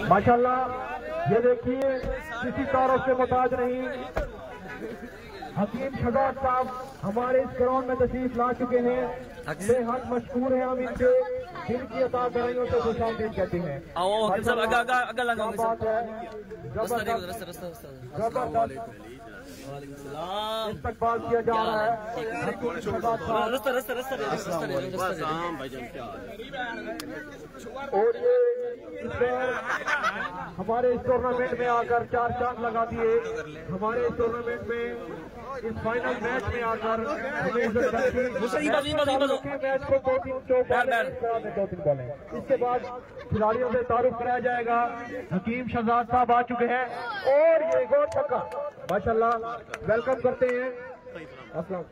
माशाल्लाह, ये देखिए किसी तारुफ से मुताज नहीं, हकीम शहजाद साहब हमारे इस ग्राउंड में तशरीफ ला चुके हैं। बेहद मशहूर है, हम इनके दिल की अता कराइयों से खुशामदीद कहते हैं। इस्तकबाल किया जा रहा है। और ये हमारे इस टूर्नामेंट में आकर 4 चांद लगा दिए। हमारे इस टूर्नामेंट में इस फाइनल मैच में आकर हमें मैच को 2-3 बॉलें। इसके बाद खिलाड़ियों से तारुफ कराया जाएगा। हकीम शहजाद साहब आ चुके हैं और ये गोल छक्का माशाल्लाह, वेलकम करते हैं। अस्सलाम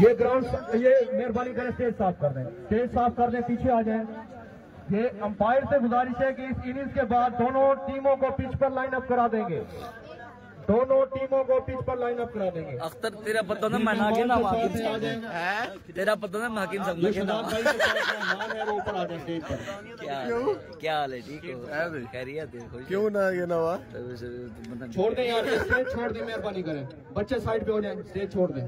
ये ग्राउंड, ये मेहरबानी करें स्टेज साफ कर दें, स्टेज साफ कर दें, पीछे आ जाएं। ये अंपायर से गुजारिश है कि इस इनिंग्स के बाद दोनों टीमों को पिच पर लाइन अप करा देंगे। दोनों टीमों को पिच पर लाइन अप करा देंगे। अख्तर तेरा पता ना मैं नागिन ना तेरा पता ना नागिन सब क्या हाल है? ठीक हो? खैरियत है? क्यों ना ये नवा छोड़ दें यार, स्टेज छोड़ दें, मेहरबानी करें। बच्चे साइड पे हो जाएं, स्टेज छोड़ दें।